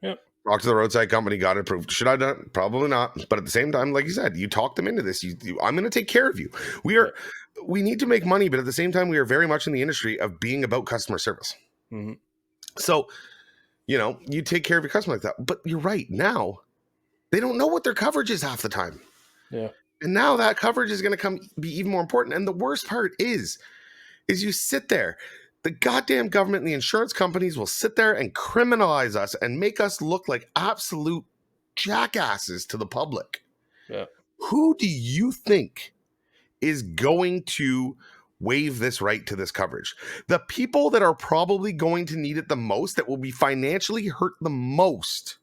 Yeah. Talked to the roadside company, got it approved. Should I have done it? Probably not. But at the same time, like you said, you talk them into this. I'm going to take care of you. We need to make money, but at the same time, we are very much in the industry of being about customer service. So, you take care of your customer like that. But you're right. Now, they don't know what their coverage is half the time. Yeah. And now that coverage is going to be even more important. And the worst part is you sit there. The goddamn government and the insurance companies will sit there and criminalize us and make us look like absolute jackasses to the public. Yeah. Who do you think is going to waive this right to this coverage? The people that are probably going to need it the most, that will be financially hurt the most,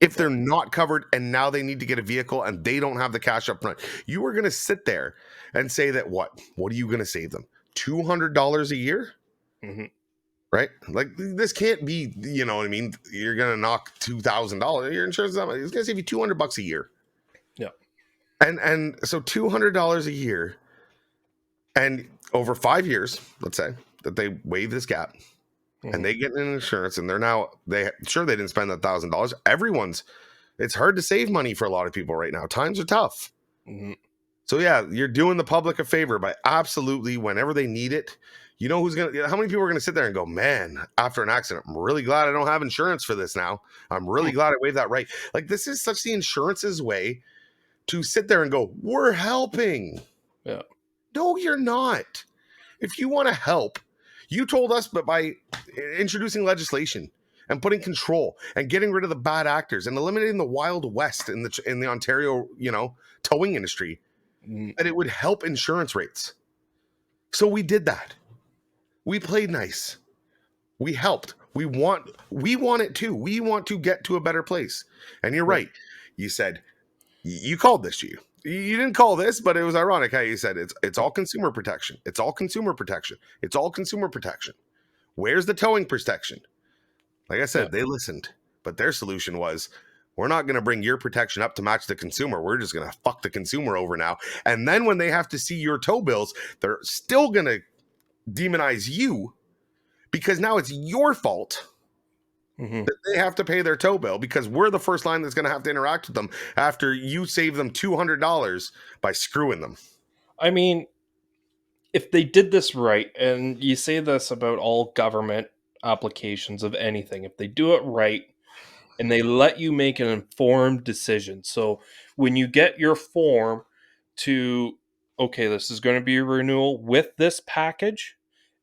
if they're not covered and now they need to get a vehicle and they don't have the cash up front. You are going to sit there and say that what are you going to save them? $200 a year? Mm-hmm. Right? Like, this can't be, you know what I mean? You're going to knock $2,000. Your insurance is going to save you $200 a year. Yeah. And so $200 a year, and over 5 years, let's say that they waive this gap, and they get an insurance, and they didn't spend $1,000. It's hard to save money for a lot of people right now. Times are tough. Mm-hmm. So yeah, you're doing the public a favor by absolutely, whenever they need it. You know how many people are going to sit there and go, man, after an accident, I'm really glad I don't have insurance for this now. I'm really glad I waived that right. Like, this is such the insurance's way to sit there and go, we're helping. Yeah. No, you're not. If you want to help, you told us, but by introducing legislation and putting control and getting rid of the bad actors and eliminating the Wild West in the Ontario, towing industry, that it would help insurance rates. So we did that. We played nice. We helped. We want it too. We want to get to a better place. And you're right. You said, you called this, G. You didn't call this, but it was ironic how you said it's all consumer protection. It's all consumer protection. It's all consumer protection. Where's the towing protection? Like I said, they listened, but their solution was, we're not going to bring your protection up to match the consumer. We're just going to fuck the consumer over now. And then when they have to see your tow bills, they're still going to demonize you, because now it's your fault that they have to pay their tow bill, because we're the first line that's going to have to interact with them after you save them $200 by screwing them. I mean, if they did this right, and you say this about all government applications of anything, if they do it right and they let you make an informed decision. So when you get your form to, okay, this is going to be a renewal with this package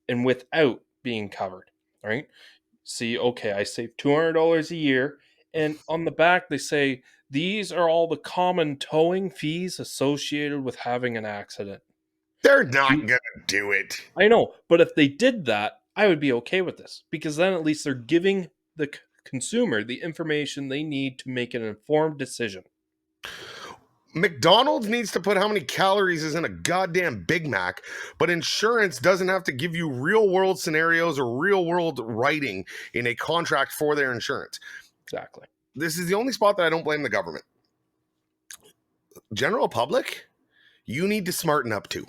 and without being covered, right? See, okay, I saved $200 a year. And on the back, they say, these are all the common towing fees associated with having an accident. They're not going to do it. I know, but if they did that, I would be okay with this, because then at least they're giving the consumer the information they need to make an informed decision. McDonald's needs to put how many calories is in a goddamn Big Mac, but insurance doesn't have to give you real world scenarios or real world writing in a contract for their insurance. Exactly. This is the only spot that I don't blame the government. General public, you need to smarten up too.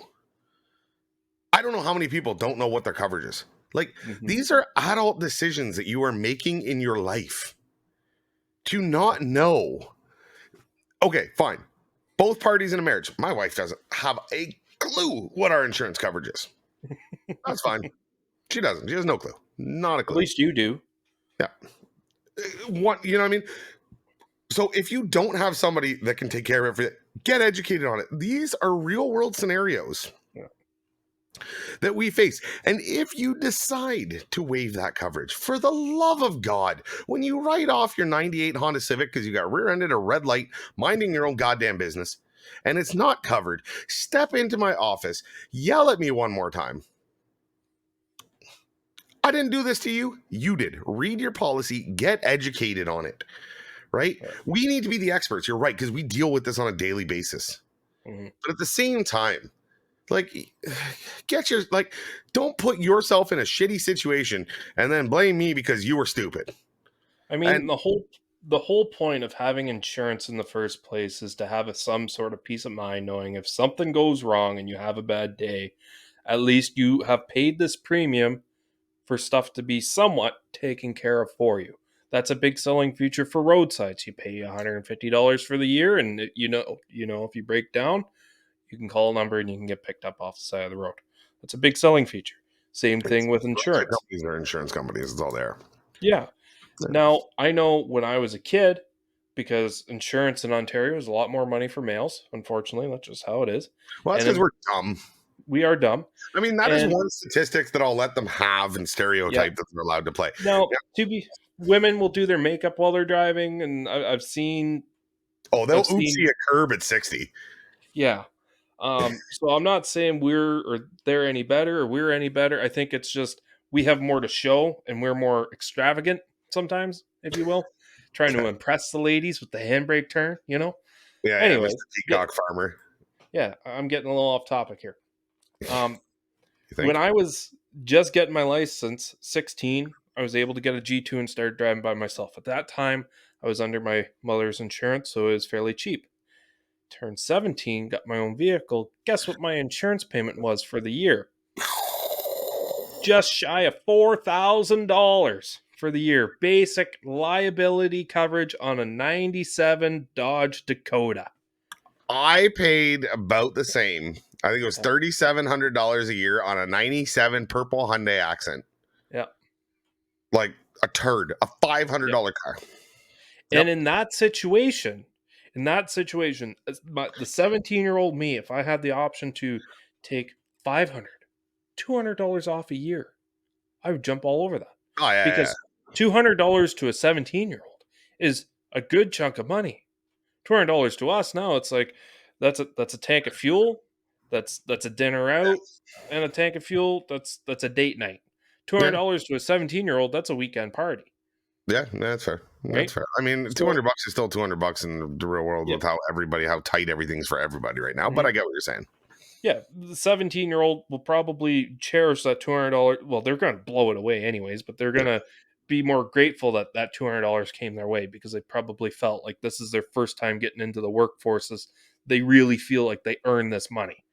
I don't know how many people don't know what their coverage is. Like, these are adult decisions that you are making in your life. To not know. Okay, fine. Both parties in a marriage. My wife doesn't have a clue what our insurance coverage is. That's fine. She doesn't. She has no clue. Not a clue. At least you do. Yeah. What, you know what I mean? So if you don't have somebody that can take care of it, get educated on it. These are real world scenarios that we face. And if you decide to waive that coverage, for the love of God, when you write off your 98 Honda Civic because you got rear-ended a red light, minding your own goddamn business, and it's not covered, step into my office, yell at me one more time. I didn't do this to you. You did. Read your policy, get educated on it, right? We need to be the experts. You're right, because we deal with this on a daily basis. But at the same time, don't put yourself in a shitty situation and then blame me because you were stupid. I mean, the whole point of having insurance in the first place is to have some sort of peace of mind, knowing if something goes wrong and you have a bad day, at least you have paid this premium for stuff to be somewhat taken care of for you. That's a big selling feature for roadsides. You pay $150 for the year, and if you break down, you can call a number and you can get picked up off the side of the road. That's a big selling feature. Same thing with insurance. Companies are insurance companies. It's all there. Yeah. Now, I know when I was a kid, because insurance in Ontario is a lot more money for males, unfortunately. That's just how it is. Well, that's because we're dumb. We are dumb. I mean, that is one statistic that I'll let them have and stereotype that they're allowed to play. Now, women will do their makeup while they're driving, and I've seen... Oh, they'll oopsie a curb at 60. Yeah. So I'm not saying they're any better or we're any better. I think it's just we have more to show and we're more extravagant sometimes, if you will. trying to impress the ladies with the handbrake turn, you know? Yeah, Anyways, Mr. Peacock Farmer. yeah, I'm getting a little off topic here. You think? When I was just getting my license, 16, I was able to get a G2 and start driving by myself. At that time, I was under my mother's insurance, so it was fairly cheap. Turned 17, got my own vehicle. Guess what my insurance payment was for the year? Just shy of $4,000 for the year. Basic liability coverage on a 97 Dodge Dakota. I paid about the same. I think it was Yeah. $3,700 a year on a 97 purple Hyundai Accent. Yeah. Like a turd, a $500 car. And in that situation, the 17-year-old me, if I had the option to take $500, $200 off a year, I would jump all over that. Oh, yeah, Because $200 to a 17-year-old is a good chunk of money. $200 to us now, it's like that's a tank of fuel, that's a dinner out, and a tank of fuel, that's a date night. $200 to a 17-year-old, that's a weekend party. Yeah, that's fair. Right? That's fair. I mean, So- $200 is still $200 in the real world with how tight everything's for everybody right now. But I get what you're saying. Yeah, the 17-year-old will probably cherish that $200. Well, they're going to blow it away anyways, but they're going to be more grateful that that $200 came their way because they probably felt like this is their first time getting into the workforces. They really feel like they earn this money,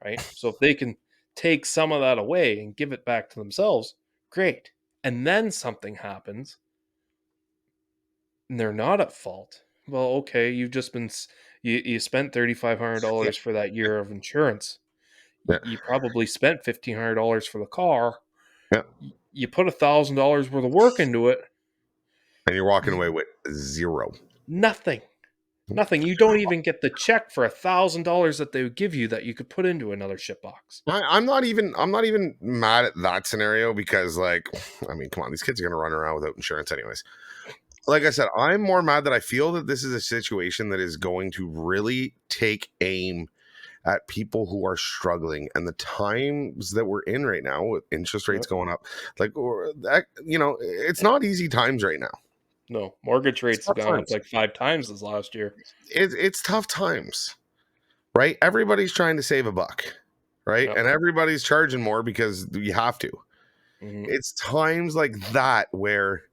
right? So if they can take some of that away and give it back to themselves, great. And then something happens and they're not at fault. Well, okay, you've just been you spent $3,500 for that year of insurance. Yeah. You probably spent $1,500 for the car. Yeah. You put $1,000 worth of work into it. And you're walking away with zero. Nothing. You don't even get the check for $1,000 that they would give you that you could put into another shitbox. I'm not even mad at that scenario because, like, I mean, come on, these kids are gonna run around without insurance anyways. Like I said, I'm more mad that I feel that this is a situation that is going to really take aim at people who are struggling, and the times that we're in right now with interest rates going up, like, or that, it's not easy times right now. No, mortgage rates have tough gone up times. like 5 times this last year. It's tough times, right? Everybody's trying to save a buck, right? Yep. And everybody's charging more because you have to. Mhm. It's times like that where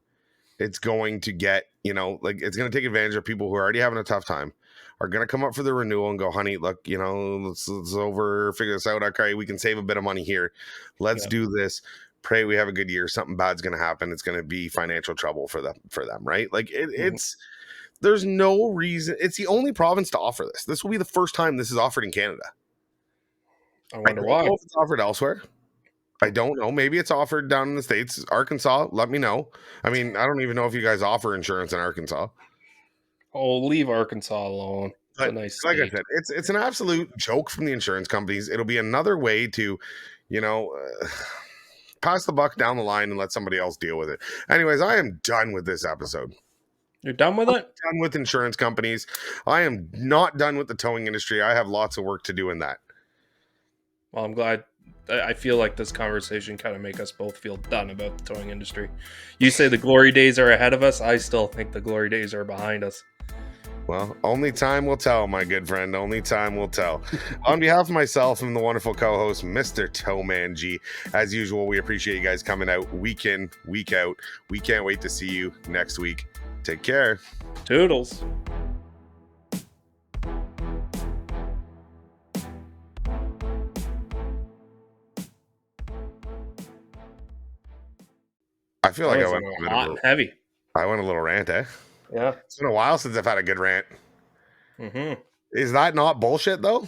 it's going to get, it's going to take advantage of people who are already having a tough time, are going to come up for the renewal and go, honey, look, let's figure this out. Okay, we can save a bit of money here. Let's do this. Pray we have a good year. Something bad's going to happen. It's going to be financial trouble for them, right? Like there's no reason. It's the only province to offer this. This will be the first time this is offered in Canada. I wonder don't why. know if it's offered elsewhere. I don't know. Maybe it's offered down in the States. Arkansas, let me know. I mean, I don't even know if you guys offer insurance in Arkansas. Oh, leave Arkansas alone. It's a But nice like I state. said, it's an absolute joke from the insurance companies. It'll be another way to, pass the buck down the line and let somebody else deal with it. Anyways, I am done with this episode. You're done with it? Done with insurance companies. I am not done with the towing industry. I have lots of work to do in that. Well, I'm glad. I feel like this conversation kind of make us both feel done about the towing industry. You say the glory days are ahead of us. I still think the glory days are behind us. Well, only time will tell, my good friend. Only time will tell. On behalf of myself and the wonderful co-host, Mr. TowManG, as usual, we appreciate you guys coming out week in, week out. We can't wait to see you next week. Take care. Toodles. I feel like That I was went hot and heavy. a little rant, eh? Yeah. It's been a while since I've had a good rant. Mm-hmm. Is that not bullshit, though?